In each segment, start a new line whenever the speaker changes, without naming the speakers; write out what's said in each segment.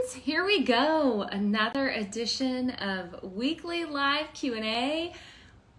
friends, here we go. Another edition of weekly live Q&A.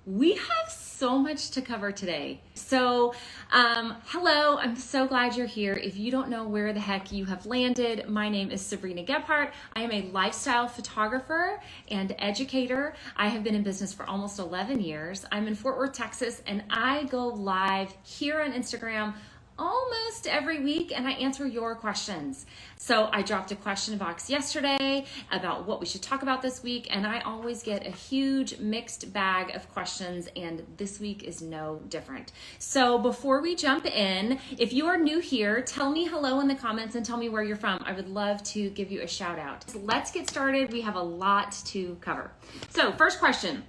We have so much to cover today. So, hello, I'm so glad you're here. If you don't know where the heck you have landed, my name is Sabrina Gebhardt. I am a lifestyle photographer and educator. I have been in business for almost 11 years. I'm in Fort Worth, Texas, and I go live here on Instagram almost every week and I answer your questions. So I dropped a question box yesterday about what we should talk about this week, and I always get a huge mixed bag of questions, and this week is no different. So before we jump in, if you are new here, tell me hello in the comments and tell me where you're from. I would love to give you a shout out. So let's get started. We have a lot to cover. So first question.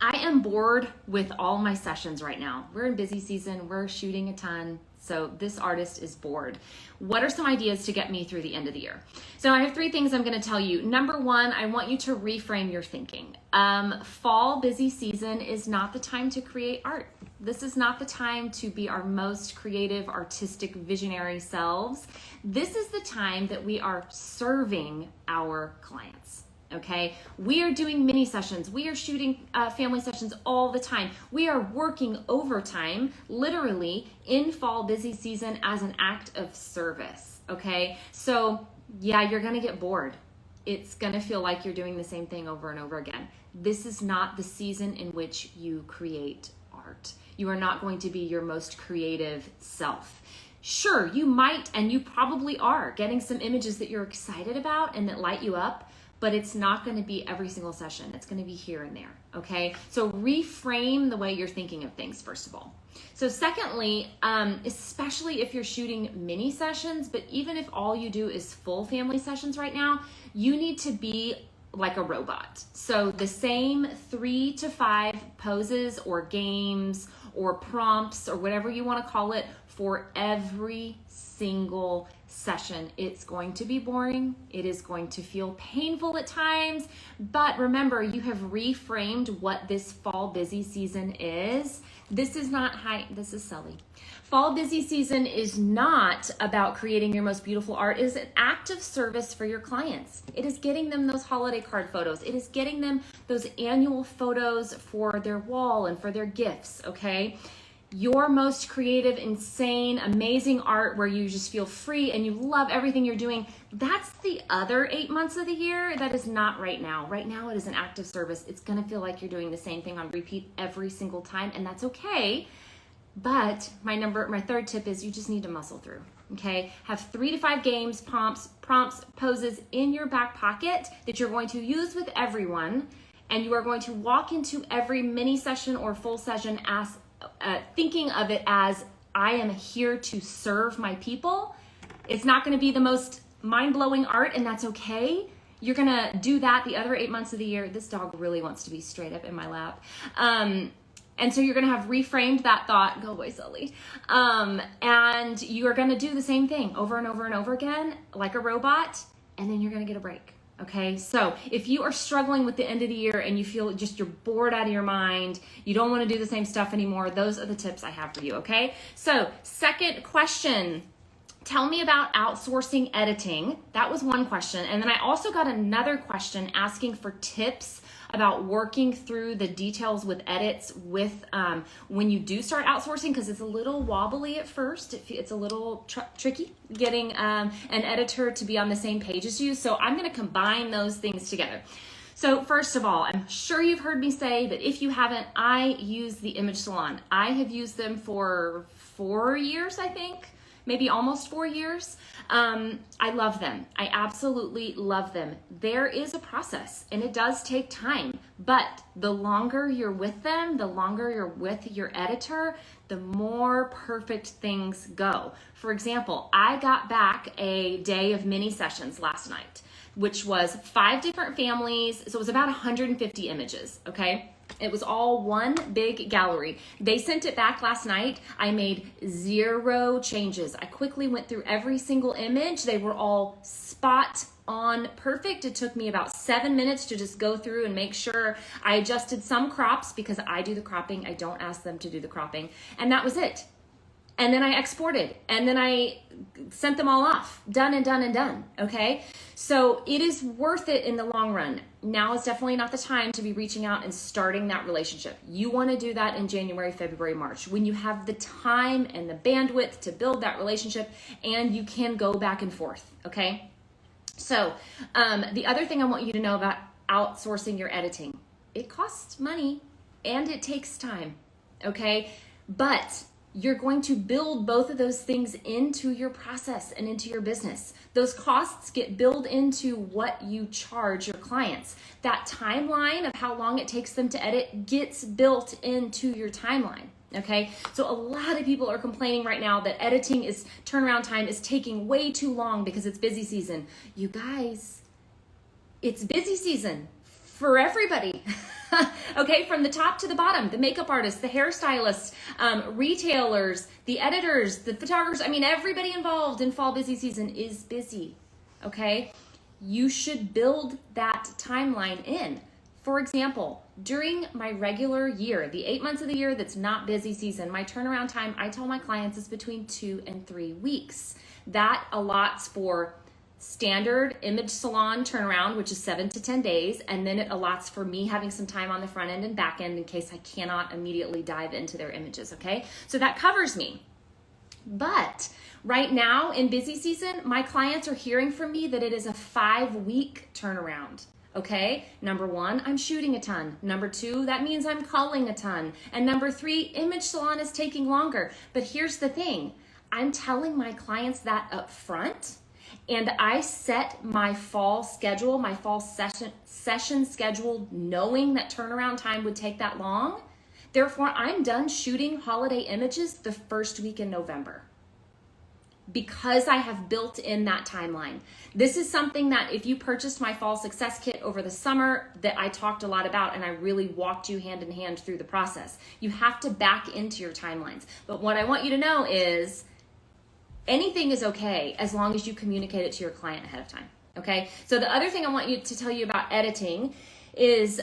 I am bored with all my sessions right now. We're in busy season, we're shooting a ton, so this artist is bored. What are some ideas to get me through the end of the year? So I have 3 things I'm gonna tell you. Number 1, I want you to reframe your thinking. Fall busy season is not the time to create art. This is not the time to be our most creative, artistic, visionary selves. This is the time that we are serving our clients. Okay, we are doing mini sessions. We are shooting family sessions all the time. We are working overtime, literally in fall busy season as an act of service. Okay, so yeah, you're gonna get bored. It's gonna feel like you're doing the same thing over and over again. This is not the season in which you create art. You are not going to be your most creative self. Sure, you might, and you probably are getting some images that you're excited about and that light you up, but it's not going to be every single session. It's going to be here and there, okay? So reframe the way you're thinking of things, first of all. So secondly, especially if you're shooting mini sessions, but even if all you do is full family sessions right now, you need to be like a robot. So the same 3 to 5 poses or games or prompts or whatever you want to call it for every single session. It's going to be boring. It is going to feel painful at times, but remember, you have reframed what this fall busy season is. This is not this is silly. Fall busy season is not about creating your most beautiful art. It is an act of service for your clients. It is getting them those holiday card photos. It is getting them those annual photos for their wall and for their gifts, okay? Your most creative, insane, amazing art where you just feel free and you love everything you're doing, that's the other 8 months of the year. That is not right now. Right now it is an act of service. It's gonna feel like you're doing the same thing on repeat every single time, and that's okay. But my 3rd tip is you just need to muscle through, okay? Have 3 to 5 games, prompts, poses in your back pocket that you're going to use with everyone, and you are going to walk into every mini session or full session as thinking of it as I am here to serve my people. It's not going to be the most mind-blowing art, and that's okay. You're going to do that the other 8 months of the year. This dog really wants to be straight up in my lap. And so you're going to have reframed that thought. Go away, Sully. And you are going to do the same thing over and over and over again like a robot, and then you're going to get a break. Okay, so if you are struggling with the end of the year and you feel just you're bored out of your mind, you don't want to do the same stuff anymore, those are the tips I have for you, okay? So, second question, tell me about outsourcing editing. That was one question. And then I also got another question asking for tips about working through the details with edits with when you do start outsourcing, because it's a little wobbly at first. It's a little tricky getting an editor to be on the same page as you. So I'm going to combine those things together. So first of all, I'm sure you've heard me say, but if you haven't, I use the Image Salon. I have used them for 4 years, I think. Maybe almost 4 years. I love them. I absolutely love them. There is a process and it does take time, but the longer you're with them, the longer you're with your editor, the more perfect things go. For example, I got back a day of mini sessions last night, which was 5 different families. So it was about 150 images, okay? It was all one big gallery. They sent it back last night. I made 0 changes. I quickly went through every single image. They were all spot on perfect. It took me about 7 minutes to just go through and make sure I adjusted some crops because I do the cropping. I don't ask them to do the cropping. And that was it. and then I exported, and then I sent them all off, done and done and done, okay? So it is worth it in the long run. Now is definitely not the time to be reaching out and starting that relationship. You want to do that in January, February, March, when you have the time and the bandwidth to build that relationship and you can go back and forth, okay? So the other thing I want you to know about outsourcing your editing, it costs money and it takes time, okay? But you're going to build both of those things into your process and into your business. Those costs get billed into what you charge your clients. That timeline of how long it takes them to edit gets built into your timeline. Okay, so a lot of people are complaining right now that turnaround time is taking way too long because it's busy season. You guys, it's busy season for everybody. Okay, from the top to the bottom, the makeup artists, the hairstylists, retailers, the editors, the photographers, everybody involved in fall busy season is busy, okay? You should build that timeline in. For example, during my regular year, the 8 months of the year that's not busy season, my turnaround time, I tell my clients, is between 2 and 3 weeks. That allots for standard image salon turnaround, which is 7 to 10 days, and then it allots for me having some time on the front end and back end in case I cannot immediately dive into their images, okay? So that covers me. But right now in busy season, my clients are hearing from me that it is a 5-week turnaround, okay? Number 1, I'm shooting a ton. Number 2, that means I'm culling a ton. And number 3, image salon is taking longer. But here's the thing, I'm telling my clients that up front, and I set my fall schedule, my fall session schedule, knowing that turnaround time would take that long. Therefore, I'm done shooting holiday images the first week in November because I have built in that timeline. This is something that if you purchased my fall success kit over the summer that I talked a lot about, and I really walked you hand in hand through the process. You have to back into your timelines. But what I want you to know is anything is okay as long as you communicate it to your client ahead of time, okay? So the other thing I want you to tell you about editing is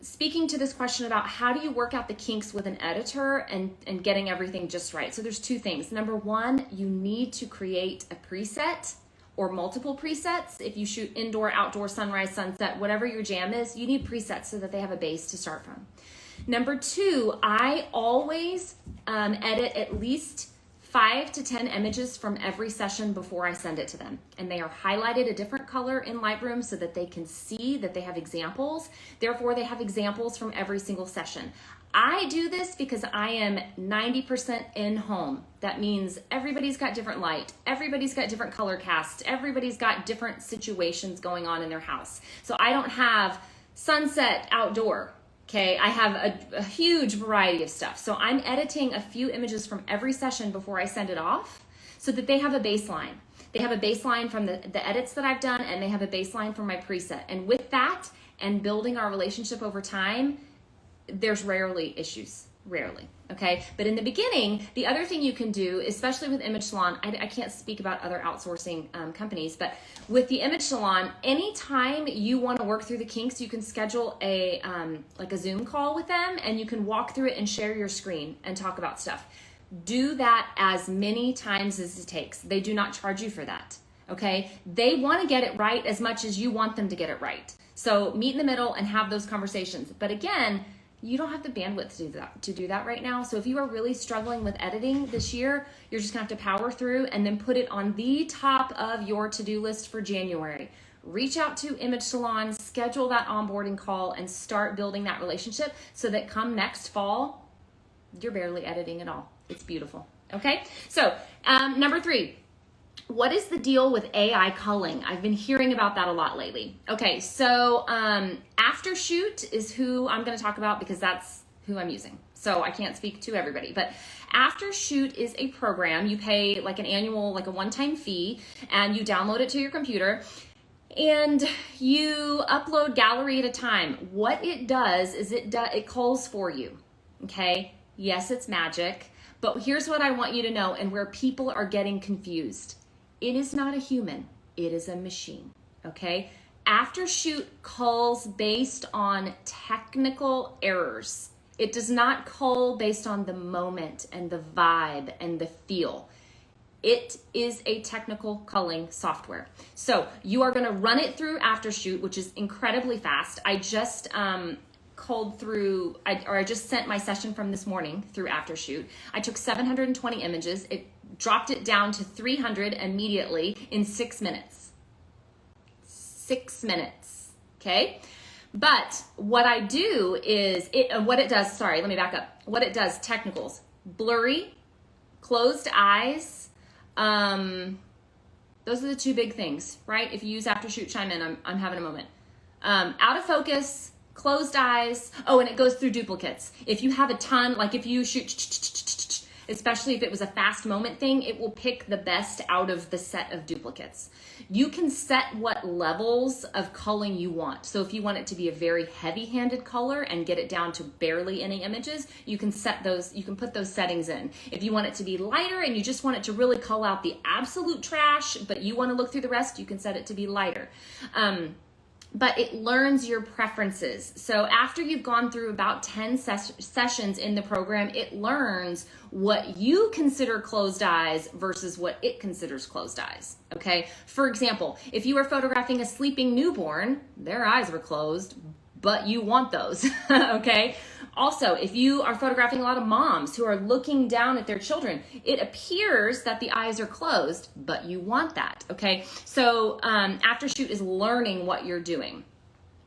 speaking to this question about how do you work out the kinks with an editor and getting everything just right. So there's 2 things. Number 1, you need to create a preset or multiple presets. If you shoot indoor, outdoor, sunrise, sunset, whatever your jam is, you need presets so that they have a base to start from. Number 2, I always edit at least 5 to 10 images from every session before I send it to them. And they are highlighted a different color in Lightroom so that they can see that they have examples. Therefore, they have examples from every single session. I do this because I am 90% in home. That means everybody's got different light, everybody's got different color casts, everybody's got different situations going on in their house. So I don't have sunset outdoor. Okay, I have a huge variety of stuff. So I'm editing a few images from every session before I send it off so that they have a baseline. They have a baseline from the edits that I've done, and they have a baseline from my preset. And with that and building our relationship over time, there's rarely issues, rarely, okay? But in the beginning, the other thing you can do, especially with Image Salon, I can't speak about other outsourcing companies, but with the Image Salon, anytime you want to work through the kinks, you can schedule a Zoom call with them, and you can walk through it and share your screen and talk about stuff. Do that as many times as it takes. They do not charge you for that, okay? They want to get it right as much as you want them to get it right. So meet in the middle and have those conversations. But again, you don't have the bandwidth to do that right now. So if you are really struggling with editing this year, you're just gonna have to power through and then put it on the top of your to-do list for January. Reach out to Image Salon, schedule that onboarding call, and start building that relationship so that come next fall, you're barely editing at all. It's beautiful, okay? So number 3, what is the deal with AI culling? I've been hearing about that a lot lately. Okay, so Aftershoot is who I'm going to talk about because that's who I'm using. So I can't speak to everybody, but Aftershoot is a program. You pay like an annual, like a one-time fee, and you download it to your computer, and you upload gallery at a time. What it does is it culls for you, okay? Yes, it's magic, but here's what I want you to know, and where people are getting confused. It is not a human, it is a machine, okay? Aftershoot culls based on technical errors. It does not cull based on the moment and the vibe and the feel. It is a technical culling software. So you are going to run it through Aftershoot, which is incredibly fast. I just culled through, I just sent my session from this morning through Aftershoot. I took 720 images. It dropped it down to 300 immediately in 6 minutes. 6 minutes, okay? But what I do is, what it does, sorry, let me back up. What it does, technicals, blurry, closed eyes, those are the two big things, right? If you use Aftershoot, chime in, I'm having a moment. Out of focus, closed eyes. Oh, and it goes through duplicates. If you have a ton, like if you shoot, especially if it was a fast moment thing, it will pick the best out of the set of duplicates. You can set what levels of culling you want. So if you want it to be a very heavy-handed color and get it down to barely any images, you can set those, you can put those settings in. If you want it to be lighter and you just want it to really cull out the absolute trash, but you want to look through the rest, you can set it to be lighter. But it learns your preferences. So after you've gone through about 10 sessions in the program, it learns what you consider closed eyes versus what it considers closed eyes, okay? For example, if you were photographing a sleeping newborn, their eyes were closed, but you want those, okay? Also, if you are photographing a lot of moms who are looking down at their children, it appears that the eyes are closed, but you want that, okay? So Aftershoot is learning what you're doing.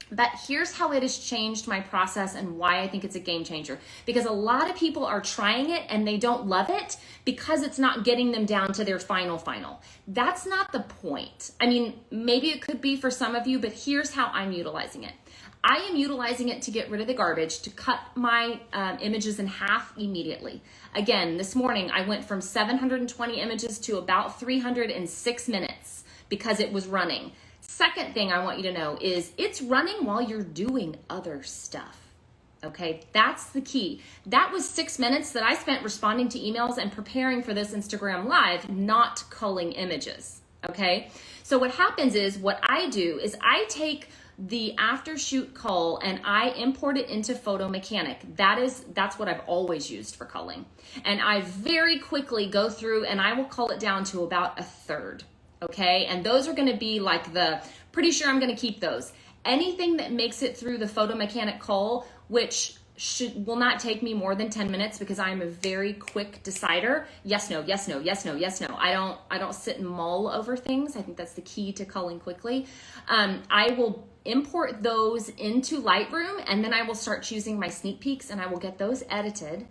But here's how it has changed my process and why I think it's a game changer. Because a lot of people are trying it and they don't love it because it's not getting them down to their final. That's not the point. I mean, maybe it could be for some of you, but here's how I'm utilizing it. I am utilizing it to get rid of the garbage, to cut my images in half immediately. Again, this morning I went from 720 images to about 300 in 6 minutes because it was running. Second thing I want you to know is it's running while you're doing other stuff. Okay, that's the key. That was 6 minutes that I spent responding to emails and preparing for this Instagram Live, not culling images. Okay, so what happens is what I do is I take the Aftershoot cull and I import it into Photo Mechanic. That's what I've always used for culling. And I very quickly go through and I will cull it down to about a third. Okay, and those are going to be like pretty sure I'm going to keep those. Anything that makes it through the Photo Mechanic cull, which will not take me more than 10 minutes because I'm a very quick decider. Yes, no, yes, no, yes, no, yes, no. I don't sit and mull over things. I think that's the key to culling quickly. I will import those into Lightroom and then I will start choosing my sneak peeks and I will get those edited.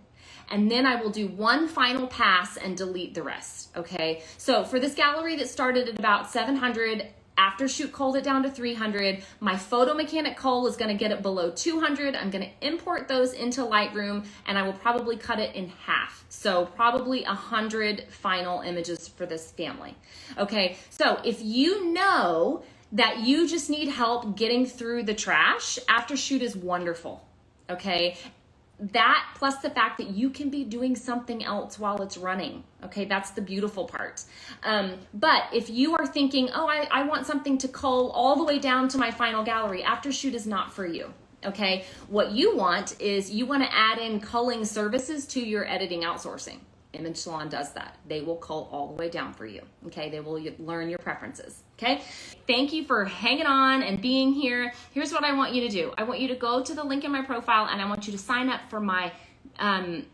And then I will do one final pass and delete the rest, okay? So for this gallery that started at about 700, Aftershoot culled it down to 300. My Photo Mechanic cull is gonna get it below 200. I'm gonna import those into Lightroom and I will probably cut it in half. So probably 100 final images for this family. Okay, so if you know that you just need help getting through the trash, Aftershoot is wonderful, okay? That plus the fact that you can be doing something else while it's running. Okay, that's the beautiful part. But if you are thinking, oh, I want something to cull all the way down to my final gallery, Aftershoot is not for you. Okay, what you want is you want to add in culling services to your editing outsourcing. Image Salon does that. They will cull all the way down for you. Okay, they will learn your preferences. Okay, thank you for hanging on and being here. Here's what I want you to do. I want you to go to the link in my profile and I want you to sign up for my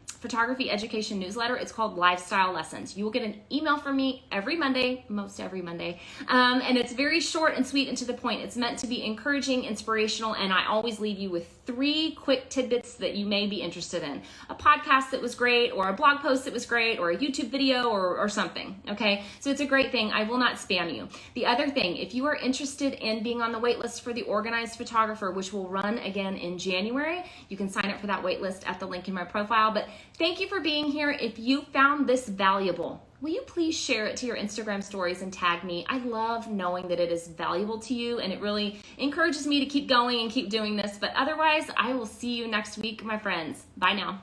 photography education newsletter. It's called Lifestyle Lessons. You will get an email from me every Monday, most every Monday. And it's very short and sweet and to the point. It's meant to be encouraging, inspirational, and I always leave you with 3 quick tidbits that you may be interested in. A podcast that was great, or a blog post that was great, or a YouTube video, or something, okay? So it's a great thing. I will not spam you. The other thing, if you are interested in being on the wait list for the Organized Photographer, which will run again in January, you can sign up for that wait list at the link in my profile. But thank you for being here. If you found this valuable, will you please share it to your Instagram stories and tag me? I love knowing that it is valuable to you and it really encourages me to keep going and keep doing this. But otherwise, I will see you next week, my friends. Bye now.